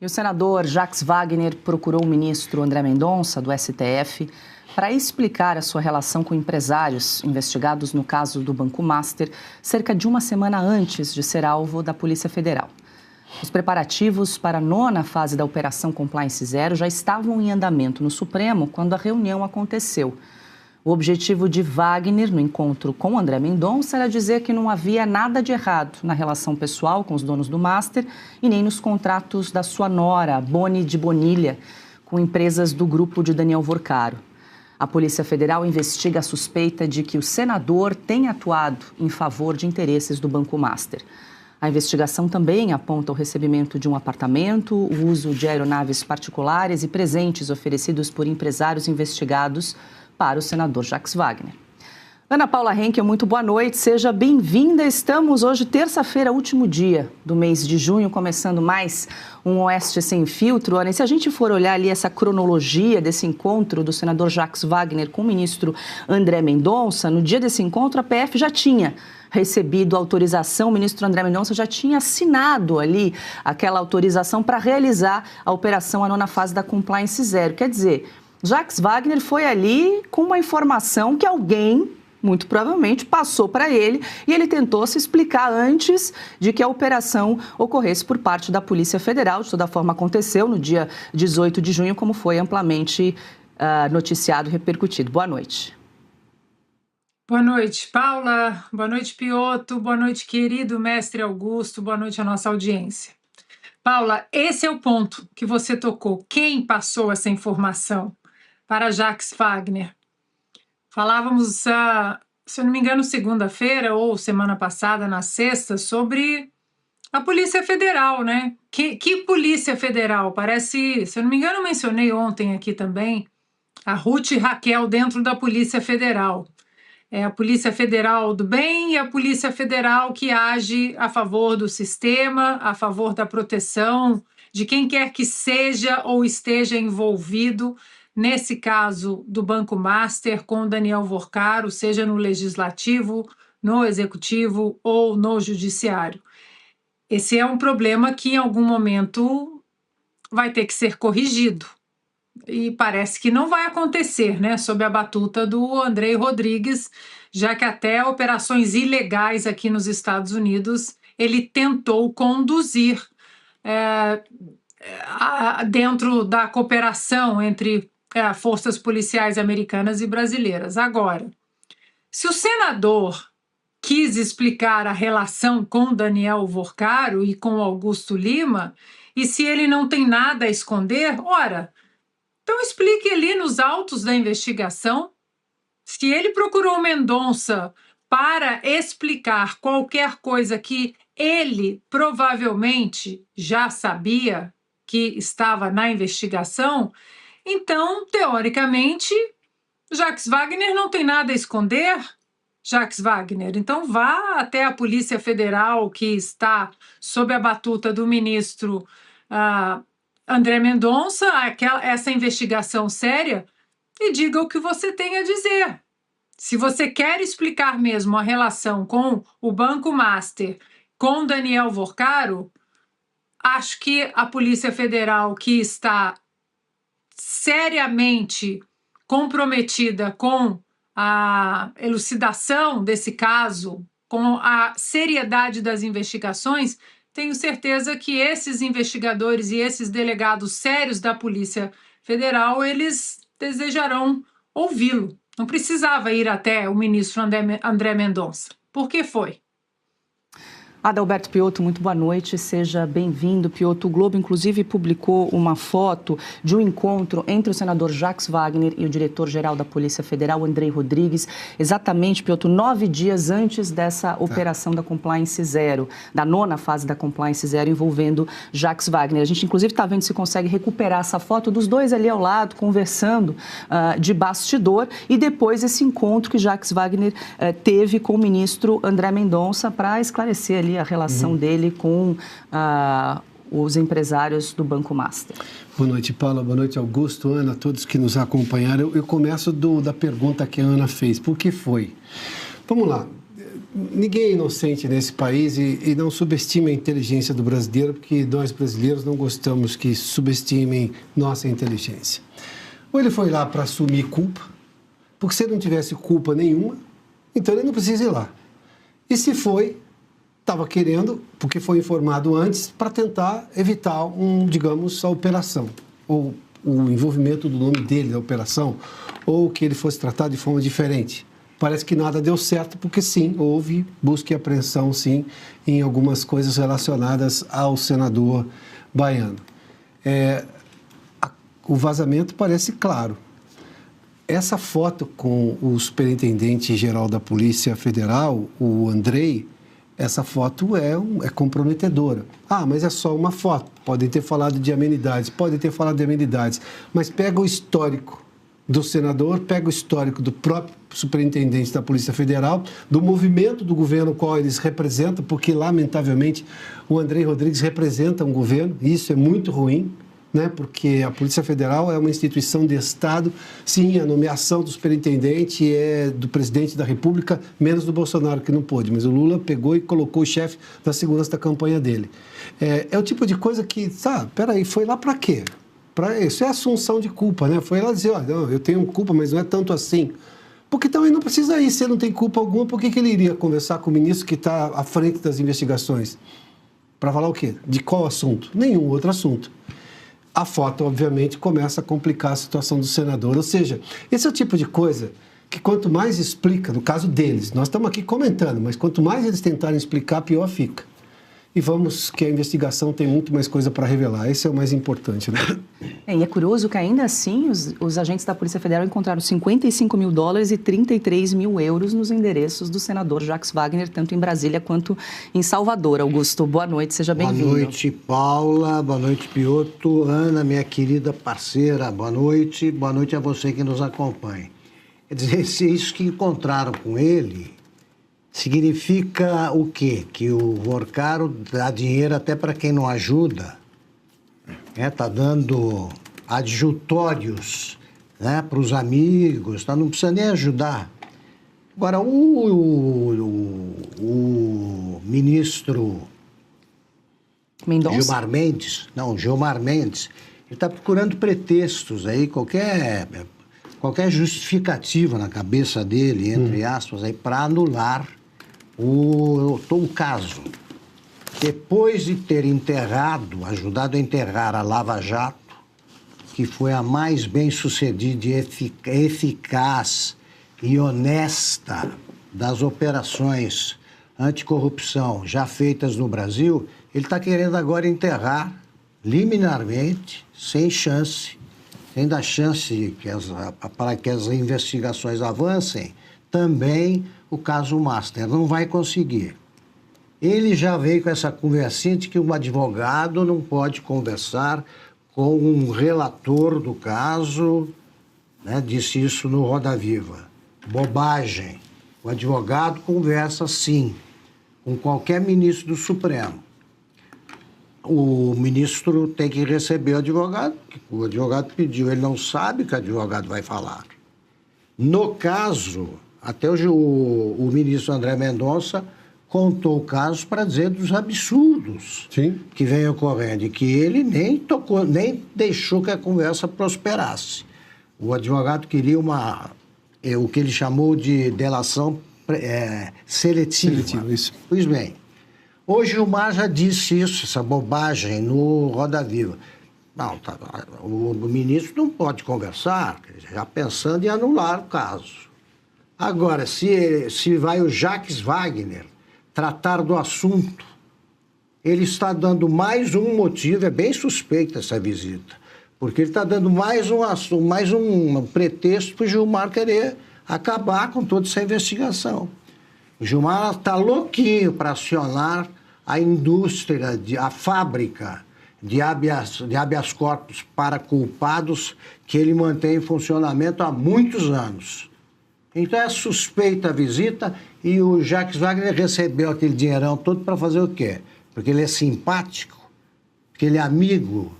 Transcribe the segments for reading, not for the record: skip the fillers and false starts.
E o senador Jacques Wagner procurou o ministro André Mendonça, do STF, para explicar a sua relação com empresários investigados no caso do Banco Master, cerca de uma semana antes de ser alvo da Polícia Federal. Os preparativos para a 9ª fase da Operação Compliance Zero já estavam em andamento no Supremo quando a reunião aconteceu. O objetivo de Wagner, no encontro com André Mendonça, era dizer que não havia nada de errado na relação pessoal com os donos do Master e nem nos contratos da sua nora, Boni de Bonilha, com empresas do grupo de Daniel Vorcaro. A Polícia Federal investiga a suspeita de que o senador tenha atuado em favor de interesses do Banco Master. A investigação também aponta o recebimento de um apartamento, o uso de aeronaves particulares e presentes oferecidos por empresários investigados para o senador Jacques Wagner. Ana Paula Henkel, muito boa noite, seja bem-vinda. Estamos hoje, terça-feira, último dia do mês de junho, começando mais um Oeste Sem Filtro. Olha, se a gente for olhar ali essa cronologia desse encontro do senador Jacques Wagner com o ministro André Mendonça, no dia desse encontro a PF já tinha recebido autorização, o ministro André Mendonça já tinha assinado ali aquela autorização para realizar a operação, a 9ª fase da Compliance Zero. Quer dizer, Jacques Wagner foi ali com uma informação que alguém, muito provavelmente, passou para ele e ele tentou se explicar antes de que a operação ocorresse por parte da Polícia Federal. De toda forma, aconteceu no dia 18 de junho, como foi amplamente noticiado e repercutido. Boa noite. Boa noite, Paula. Boa noite, Piotto. Boa noite, querido mestre Augusto. Boa noite à nossa audiência. Paula, esse é o ponto que você tocou. Quem passou essa informação para Jacques Wagner? Falávamos, se eu não me engano, segunda-feira ou semana passada, na sexta, sobre a Polícia Federal, né? Que Polícia Federal? Parece, se eu não me engano, eu mencionei ontem aqui também, a Ruth e Raquel dentro da Polícia Federal. É a Polícia Federal do bem e a Polícia Federal que age a favor do sistema, a favor da proteção de quem quer que seja ou esteja envolvido, nesse caso do Banco Master, com Daniel Vorcaro, seja no Legislativo, no Executivo ou no Judiciário. Esse é um problema que em algum momento vai ter que ser corrigido. E parece que não vai acontecer, né, sob a batuta do Andrei Rodrigues, já que até operações ilegais aqui nos Estados Unidos ele tentou conduzir dentro da cooperação entre forças policiais americanas e brasileiras. Agora, se o senador quis explicar a relação com Daniel Vorcaro e com Augusto Lima, e se ele não tem nada a esconder, ora, então explique ali nos autos da investigação. Se ele procurou Mendonça para explicar qualquer coisa que ele provavelmente já sabia que estava na investigação, então, teoricamente, Jacques Wagner não tem nada a esconder. Jacques Wagner, então vá até a Polícia Federal, que está sob a batuta do ministro André Mendonça, essa investigação séria, e diga o que você tem a dizer. Se você quer explicar mesmo a relação com o Banco Master, com Daniel Vorcaro, acho que a Polícia Federal, que está seriamente comprometida com a elucidação desse caso, com a seriedade das investigações, tenho certeza que esses investigadores e esses delegados sérios da Polícia Federal, eles desejarão ouvi-lo. Não precisava ir até o ministro André Mendonça. Por que foi? Adalberto Piotto, muito boa noite, seja bem-vindo. Piotto, o Globo, inclusive, publicou uma foto de um encontro entre o senador Jacques Wagner e o diretor-geral da Polícia Federal, Andrei Rodrigues, exatamente, Piotto, 9 dias antes dessa operação da Compliance Zero, da 9ª fase da Compliance Zero, envolvendo Jacques Wagner. A gente, inclusive, está vendo se consegue recuperar essa foto dos dois ali ao lado, conversando de bastidor, e depois esse encontro que Jacques Wagner teve com o ministro André Mendonça para esclarecer ali a relação dele com os empresários do Banco Master. Boa noite, Paula. Boa noite, Augusto, Ana, todos que nos acompanharam. Eu começo da pergunta que a Ana fez. Por que foi? Vamos lá. ninguém é inocente nesse país e não subestime a inteligência do brasileiro, porque nós brasileiros não gostamos que subestimem nossa inteligência. Ou ele foi lá para assumir culpa, porque se ele não tivesse culpa nenhuma, então ele não precisa ir lá. E se foi, estava querendo, porque foi informado antes, para tentar evitar, digamos, a operação, ou o envolvimento do nome dele na operação, ou que ele fosse tratado de forma diferente. Parece que nada deu certo, porque sim, houve busca e apreensão, sim, em algumas coisas relacionadas ao senador baiano. O vazamento parece claro. Essa foto com o superintendente-geral da Polícia Federal, o Andrei, essa foto é comprometedora. Ah, mas é só uma foto. Podem ter falado de amenidades, mas pega o histórico do senador, pega o histórico do próprio superintendente da Polícia Federal, do movimento do governo qual eles representam, porque, lamentavelmente, o Andrei Rodrigues representa um governo, e isso é muito ruim, né? Porque a Polícia Federal é uma instituição de Estado, sim, a nomeação do superintendente é do presidente da República, menos do Bolsonaro, que não pôde, mas o Lula pegou e colocou o chefe da segurança da campanha dele. É o tipo de coisa que, peraí, foi lá para quê? Isso é assunção de culpa, né? Foi lá dizer, olha, eu tenho culpa, mas não é tanto assim. Porque também não precisa ir, se ele não tem culpa alguma, por que ele iria conversar com o ministro que está à frente das investigações? Para falar o quê? De qual assunto? Nenhum outro assunto. A foto, obviamente, começa a complicar a situação do senador. Ou seja, esse é o tipo de coisa que quanto mais explica, no caso deles, nós estamos aqui comentando, mas quanto mais eles tentarem explicar, pior fica. E vamos que a investigação tem muito mais coisa para revelar. Esse é o mais importante, né? E é curioso que ainda assim os agentes da Polícia Federal encontraram $55 mil e 33 mil euros nos endereços do senador Jacques Wagner, tanto em Brasília quanto em Salvador. Augusto, boa noite, seja bem-vindo. Boa noite, Paula, boa noite, Piotto, Ana, minha querida parceira, boa noite a você que nos acompanha. Quer dizer, se isso que encontraram com ele significa o quê? Que o Vorcaro dá dinheiro até para quem não ajuda, tá dando adjutórios, né, para os amigos, não precisa nem ajudar. Agora, o ministro Mendonça? Gilmar Mendes, ele está procurando pretextos aí, qualquer justificativa na cabeça dele, entre aspas, para anular o caso. Depois de ter ajudado a enterrar a Lava Jato, que foi a mais bem-sucedida, eficaz e honesta das operações anticorrupção já feitas no Brasil, ele está querendo agora enterrar liminarmente, sem dar chance para que as investigações avancem, também o caso Master. Não vai conseguir. Ele já veio com essa conversinha de que um advogado não pode conversar com um relator do caso, né? Disse isso no Roda Viva. Bobagem. O advogado conversa, sim, com qualquer ministro do Supremo. O ministro tem que receber o advogado pediu, ele não sabe o que o advogado vai falar. No caso, até o ministro André Mendonça contou o caso para dizer dos absurdos que vem ocorrendo e que ele nem deixou que a conversa prosperasse. O advogado queria o que ele chamou de delação seletiva. Isso. Pois bem, hoje o Gilmar já disse isso, essa bobagem, no Roda Viva. Não, o ministro não pode conversar, já pensando em anular o caso. Agora, se vai o Jacques Wagner tratar do assunto, ele está dando mais um motivo, é bem suspeita essa visita, porque ele está dando mais um pretexto para o Gilmar querer acabar com toda essa investigação. O Gilmar está louquinho para acionar a indústria, a fábrica de habeas corpus para culpados que ele mantém em funcionamento há muitos anos. Então é suspeita a visita e o Jacques Wagner recebeu aquele dinheirão todo para fazer o quê? Porque ele é simpático, porque ele é amigo.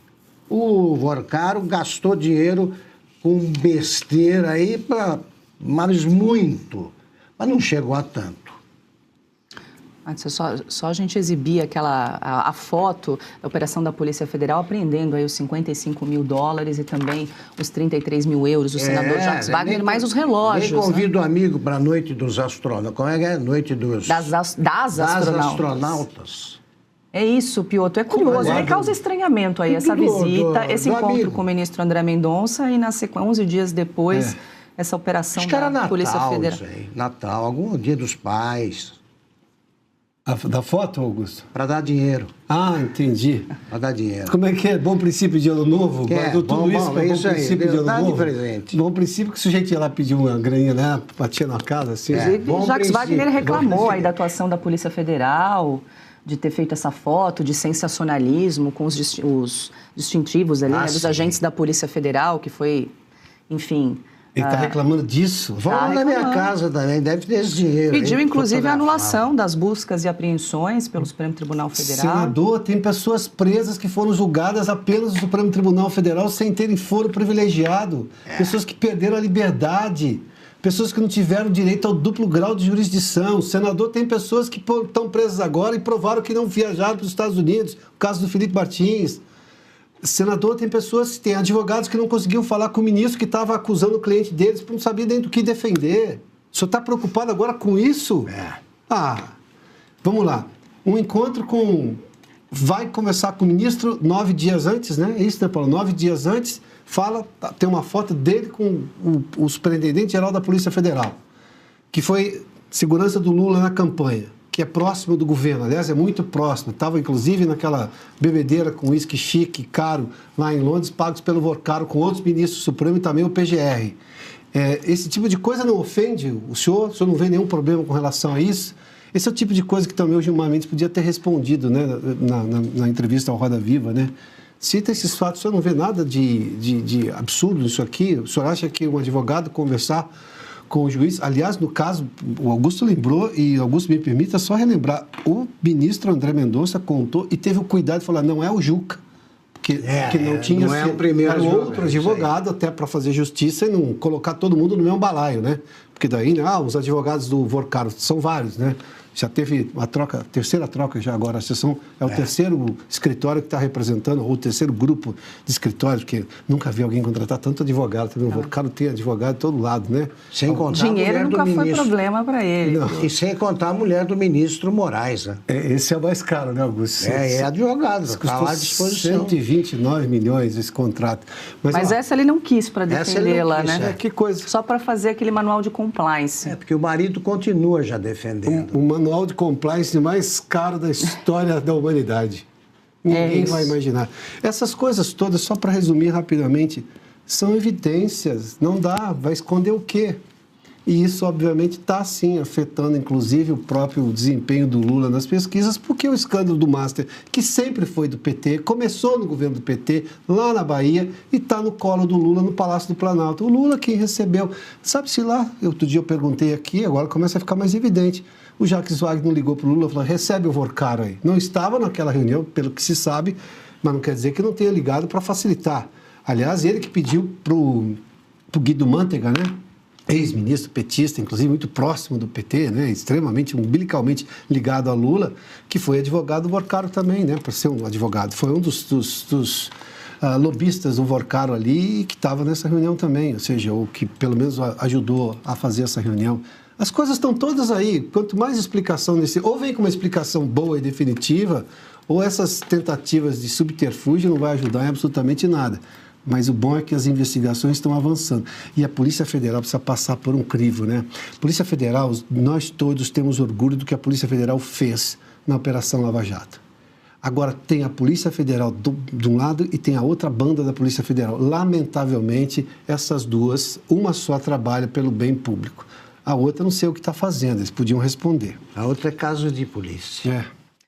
O Vorcaro gastou dinheiro com besteira aí, mas muito, mas não chegou a tanto. Só a gente exibir a foto da operação da Polícia Federal apreendendo aí os 55 mil dólares e também os 33 mil euros do senador Jacques Wagner, mais os relógios. Nem convido o amigo para a noite dos astronautas. Como é que é? Noite dos... Das astronautas. É isso, Piotr. É curioso. Aí causa estranhamento aí essa visita, esse encontro com o ministro André Mendonça e, na sequência, 11 dias depois, essa operação da Polícia Federal. Natal, algum dia dos pais. Da foto, Augusto? Para dar dinheiro. Ah, entendi. Para dar dinheiro. Como é que é? Bom princípio de ano novo? Guardou tudo isso para bom princípio de ano novo? Presente. Bom princípio que o sujeito ia lá pedir uma graninha, né? Batia na casa, assim. Inclusive, Jacques Wagner reclamou aí da atuação da Polícia Federal, de ter feito essa foto, de sensacionalismo com os distintivos ali, dos agentes da Polícia Federal, que foi, enfim... Ele está reclamando disso? Vão lá na minha casa também, deve ter esse dinheiro. Pediu, inclusive, a anulação das buscas e apreensões pelo Supremo Tribunal Federal. Senador, tem pessoas presas que foram julgadas apenas no Supremo Tribunal Federal sem terem foro privilegiado. Pessoas que perderam a liberdade. Pessoas que não tiveram direito ao duplo grau de jurisdição. O senador tem pessoas que estão presas agora e provaram que não viajaram para os Estados Unidos. O caso do Felipe Martins. Senador, tem pessoas, tem advogados que não conseguiam falar com o ministro que estava acusando o cliente deles porque não sabia nem do que defender. O senhor está preocupado agora com isso? Vamos lá. Um encontro vai conversar com o ministro 9 dias antes, né? É isso, né, Paulo? 9 dias antes, tem uma foto dele com o superintendente-geral da Polícia Federal, que foi segurança do Lula na campanha, que é próximo do governo, aliás, é muito próximo. Estava, inclusive, naquela bebedeira com uísque chique, caro, lá em Londres, pagos pelo Vorcaro, com outros ministros do Supremo e também o PGR. Esse tipo de coisa não ofende o senhor não vê nenhum problema com relação a isso? Esse é o tipo de coisa que também o Gilmar Mendes podia ter respondido, né, na entrevista ao Roda Viva, né? Cita esses fatos, o senhor não vê nada de absurdo nisso aqui? O senhor acha que um advogado conversar com o juiz, aliás, no caso, o Augusto lembrou, e Augusto me permita só relembrar, o ministro André Mendonça contou e teve o cuidado de falar, não é o Juca, que não tinha... Não é o primeiro era outro advogado, até para fazer justiça e não colocar todo mundo no mesmo balaio, né? Porque daí, os advogados do Vorcaro são vários, né? Já teve uma troca, terceira troca já agora, a sessão é o terceiro escritório que está representando, ou o terceiro grupo de escritórios, porque nunca vi alguém contratar tanto advogado, também o Vorcaro tem advogado de todo lado, né? Sem contar dinheiro a mulher nunca do foi ministro. Problema para ele. E sem contar a mulher do ministro Moraes, né? Esse é o mais caro, né, Augusto? É advogado, está lá à disposição. 129 milhões esse contrato. Mas essa ele não quis para defendê-la, né? Que coisa. Só para fazer aquele manual de compliance. Porque o marido continua já defendendo. O manual de compliance mais caro da história da humanidade. Ninguém vai imaginar. Essas coisas todas, só para resumir rapidamente, são evidências. Não dá, vai esconder o quê? E isso, obviamente, está, sim, afetando, inclusive, o próprio desempenho do Lula nas pesquisas, porque o escândalo do Master, que sempre foi do PT, começou no governo do PT, lá na Bahia, e está no colo do Lula, no Palácio do Planalto. O Lula quem recebeu. Sabe-se lá, outro dia eu perguntei aqui, agora começa a ficar mais evidente. O Jacques Wagner ligou para o Lula e falou, recebe o Vorcaro aí. Não estava naquela reunião, pelo que se sabe, mas não quer dizer que não tenha ligado para facilitar. Aliás, ele que pediu para o Guido Mantega, né? Ex-ministro petista, inclusive muito próximo do PT, né? Extremamente, umbilicalmente ligado a Lula, que foi advogado do Vorcaro também, né? Por ser um advogado. Foi um dos lobistas do Vorcaro ali que estava nessa reunião também, ou seja, o que pelo menos ajudou a fazer essa reunião. As coisas estão todas aí. Quanto mais explicação ou vem com uma explicação boa e definitiva, ou essas tentativas de subterfúgio não vai ajudar em absolutamente nada. Mas o bom é que as investigações estão avançando. E a Polícia Federal precisa passar por um crivo, né? Polícia Federal, nós todos temos orgulho do que a Polícia Federal fez na Operação Lava Jato. Agora, tem a Polícia Federal de um lado e tem a outra banda da Polícia Federal. Lamentavelmente, essas duas, uma só trabalha pelo bem público. A outra não sei o que está fazendo, eles podiam responder. A outra é caso de polícia.